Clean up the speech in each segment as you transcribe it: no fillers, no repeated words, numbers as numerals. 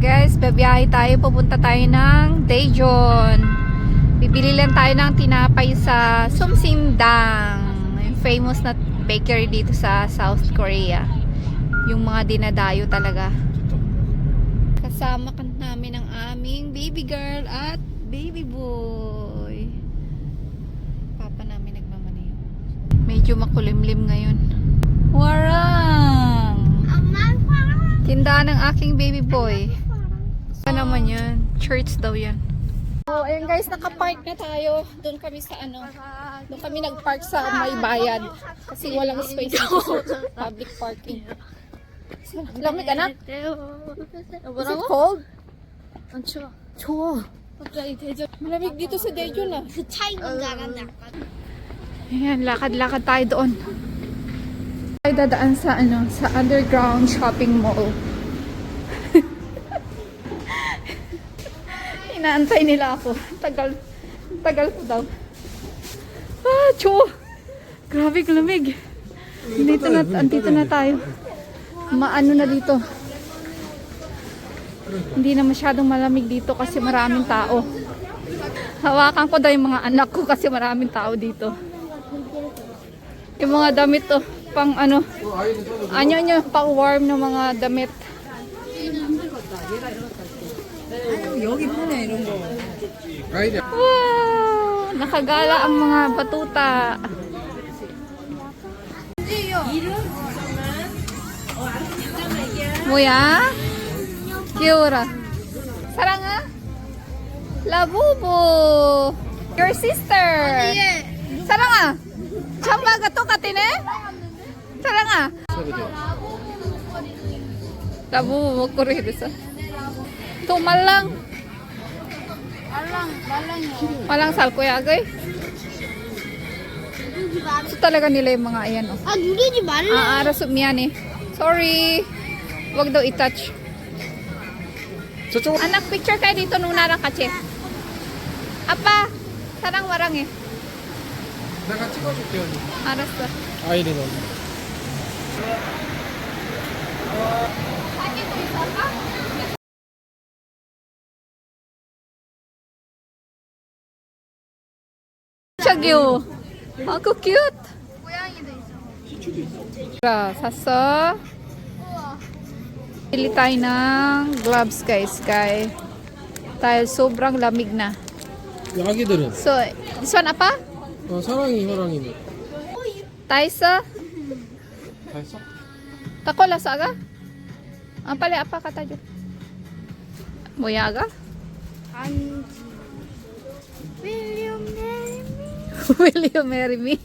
Guys, babiyahe tayo. Pupunta tayo ng Daejeon. Bibili lang tayo ng tinapay sa Sumsindang, yung famous na bakery dito sa South Korea. Yung mga dinadayo talaga. Kasama ka namin ang aming baby girl at baby boy. Papa namin nagmamaneho. Medyo makulimlim ngayon. Warang! Tindahan ng aking baby boy. Ano naman yan? Church daw yan. So, ayun guys, nakapark na tayo. Doon kami sa doon kami nagpark sa may bayad. Kasi walang space dito sa public parking. Lamig anak? Is it cold? 추워. Malamig dito sa Daejeon ah. Ayan, lakad-lakad tayo doon. Tayo dadaan sa sa underground shopping mall. Inaantay nila ako. Tagal po daw. Ah, chuo. Grabe, lamig. Andito na tayo. Maano na dito. Hindi na masyadong malamig dito kasi maraming tao. Hawakan ko daw yung mga anak ko kasi maraming tao dito. Yung mga damit to, pang pang warm ng mga damit. Wow! Nakagala ang mga batuta. Moya? Kiora. Saranga? Labubo. Your sister. Saranga? Chambaga to katine? Saranga? Labubo ko rin sa. Tumalang. Malang sal kuya agay. So talaga nila yung mga ayan oh. 누르지 말라. 알았어 미안해. Sorry. Wag daw i-touch. Anak, picture kayo dito nung narang kache. Apa, sarang warang eh. 내가 찍어줄게 언니. 알았어. 아이린 언니. 사진도 있었어? 저기요. 아, 그 cute. 고양이도 있어. 샀어. Pili tayo ng gloves guys, dahil sobrang lamig na. 아기들은 So, this one apa? 사랑이 호랑이는 Tayo sa 다 했어? tako lasaga? Ang pala apa kata dyan? Moyaga? 안지. Will you marry me? Will you marry me?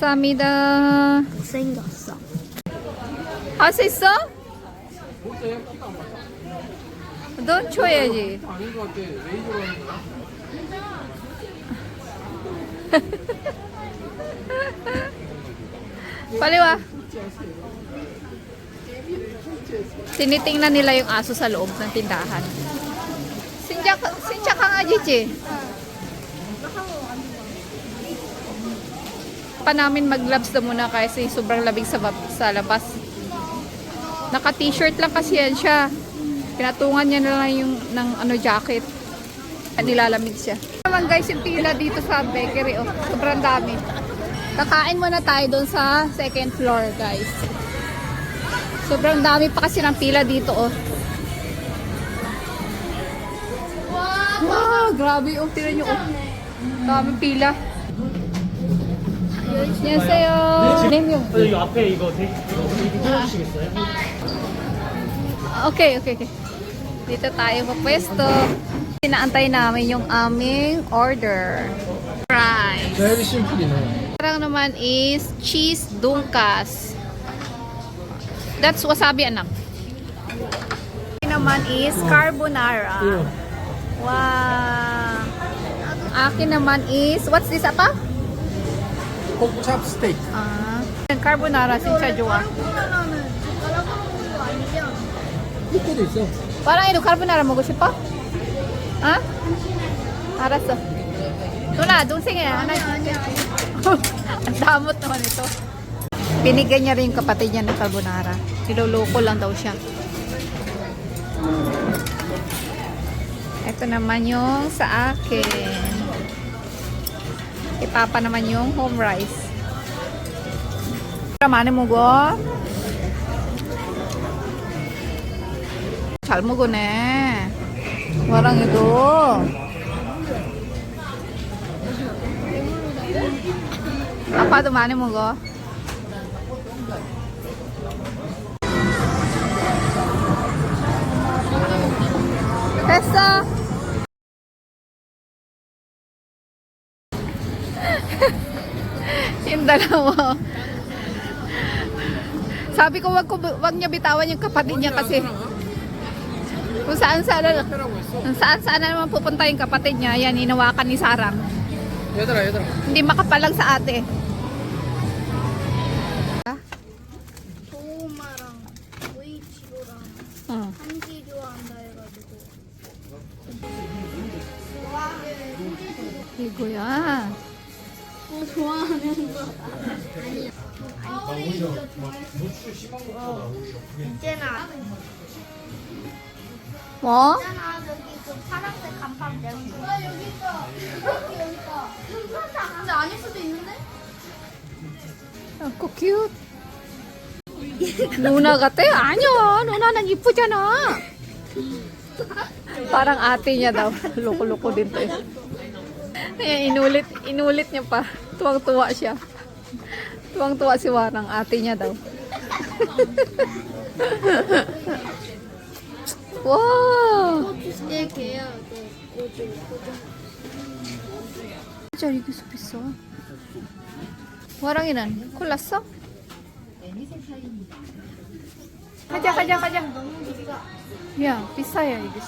감사합니다. 생겼어. 할 수 있어? 넌 줘야지. 아닌 것 같아. 레이저로 하는 거야? Pali wa. Tinitingnan nila yung aso sa loob ng tindahan. Sincha ka nga, Gigi. Pa namin mag-gloves na muna kasi sobrang labig sa labas. Naka-t-shirt lang kasi yan siya. Pinatungan niya na lang yung jacket. Nilalamig siya. Naman guys, yung pila dito sa bakery, oh, sobrang dami. Kakain muna tayo doon sa second floor, guys. Sobrang dami pa kasi ng pila dito, oh. Wow, grabe, oh, tira nyo, oh. Daming pila. 안녕하세요. Name yung. 여기 앞에 이거 해주시겠어요? Okay. Dito tayo papwesto. Inaantay namin yung aming order. Fries. Very simple. Parang naman is cheese dungkas. That's wasabi anak. Ini naman is carbonara. Wow. Akin naman is, what's this apa? pork chop steak. carbonara 진짜 좋아. 포크도 있어. 파랑이도 카르보나라 먹고 싶어? 어? 알았어. 누나, 동생이 하나 줄게. Ang damot naman ito. Binigyan niya rin yung kapatid niya ng carbonara. Niloloko lang daw siya. Ito naman yung sa akin. Ipapa naman yung home rice. Ramane mo go. 잘 먹으네. 와랑이도. 아빠도 많이 먹어. 됐어. Yung dalawa. Sabi ko wag niya bitawan yung kapatid niya kasi kung saan saan naman pupunta yung kapatid niya, yan hinawakan ni Sarang. 얘들아. Hindi makapalang sa ate. 도우마랑 오이치로랑 어. 한지 좋아한다 해가지고. 이거야. 좋아하는 거. 아니야. 이제나 뭐? 있잖아 저기 그 파란색 간판 내는 거. 여기 있다. 여기 있다. 근데 아닐 수도 있는데? 그 cute. 누나 같아? 아니야. 누나는 이쁘잖아. Parang ate niya daw. Loko-loko din to. Ayan, inulit niya pa. Tuwang-tuwa siya. Tuwang-tuwa si Warang. Ate niya daw. 와. 내 개야. 고조. 진짜 이게 비싸. 와랑이는 골랐어? 가자. 너무 비싸. 야, 비싸야 이게.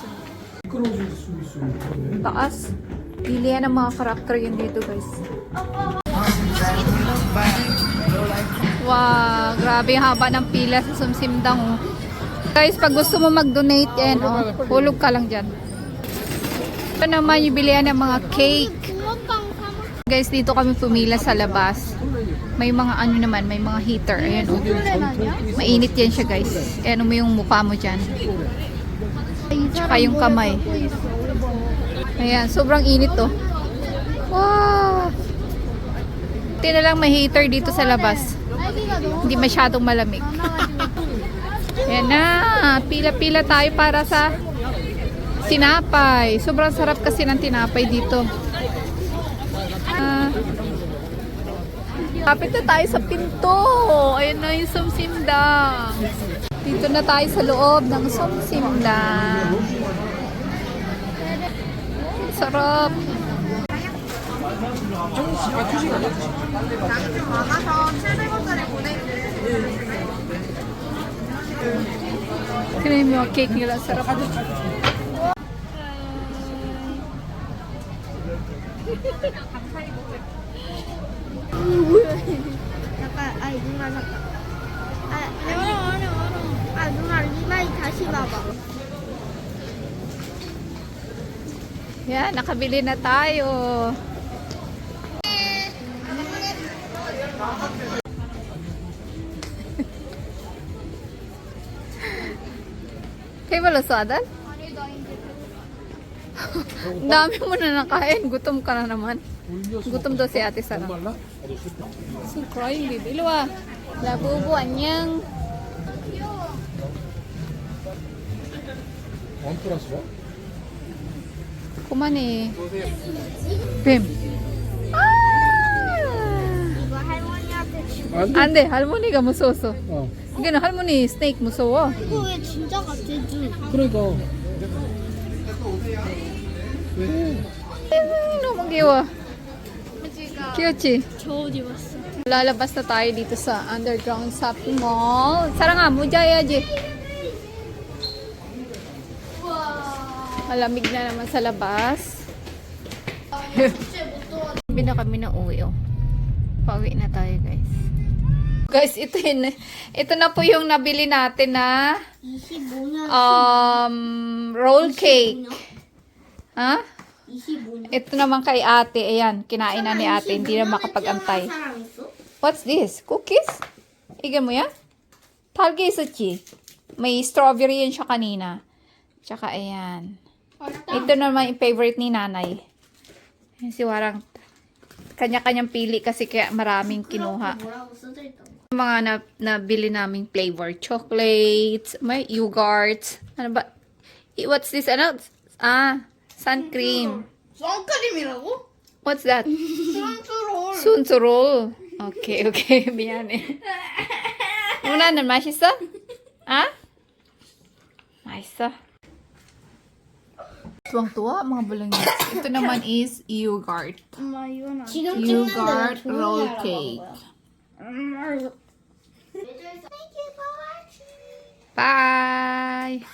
미끄러질 수 있어. Taas. Pilihan ng mga karakter yun dito, guys. Wow, grabe yung haba ng pila sa Sumsimdang. Oh. Guys, pag gusto mo mag-donate yan, oh, hulog ka lang dyan. Ito naman yung bilihan ng mga cake. 붕어빵 사 Guys, dito kami pumila sa labas. May mga ano naman, may mga heater. Ayan, oh. Mainit yan siya, guys. Ayan mo yung mukha mo dyan. Tsaka yung kamay. Ayan, sobrang init to. Wow! Buti na lang may heater dito sa labas. 딸기가 너무 Hindi masyadong malamig. 많아가지고 Ayan na, pila-pila tayo para sa tinapay. Sobrang sarap kasi ng tinapay dito. Kapit na tayo sa pinto. Ayan na yung Sumsimdang. Dito na tayo sa loob ng Sumsimdang. Sarap. Tignan mo yung cake nila. Sarap. 약간 아니 누나 잠깐 아 누나 리바이 다시 봐봐 Yan, nakabili na tayo. Kayo balasa, Adan? 아니 나 이제 Ang dami mo na nakain. Gutom ka na naman. 올려서 Gutom daw si Ate Sara. 말라? So crying, baby. Ilwa. Labubu, anyang. 원 플러스 원? 그만해. 뱀. 아! 이거 할머니한테 주고 안 돼. 안 돼. 할머니가 무서워서. 어. 이거는 할머니 스테이크 무서워. 이거 왜 진짜 같아 줄 그러니까. 너무 귀여워. 지가 귀엽지? 저 옷 입었어 Lalabas na tayo dito sa underground shopping mall. Sarang nga, mujayaji. Malamig na naman sa labas. Sabi na kami na uwi, oh. Pauwi na tayo, guys. Guys, ito na po yung nabili natin na 25년 roll cake. Ha? 25년 Ito naman kay ate. Ayan, kinain na ni ate. Hindi na makapag-antay. 사람 있어? What's this? Cookies? Igan mo yan? Talgi 있었지? May strawberry yan siya kanina. Tsaka ayan. Ito naman yung favorite ni nanay. Ayan, si Warang. Kanya-kanyang pili kasi kaya maraming kinuha. 뭐라고 써져 있던 거? Mga nabili naming flavor. Chocolates, may yogurts. Ano ba? What's this? Ano? Sun cream. 선크림이라고? What's that? 순수롤. 순수롤. 오케이. 미안해. 누나는 맛있어? 아? 맛있어. Tuwang-tuwa mga bulangis. Ito naman is yogurt. 엄마 이거는 지금 Yogurt roll cake. Thank you for watching. Bye!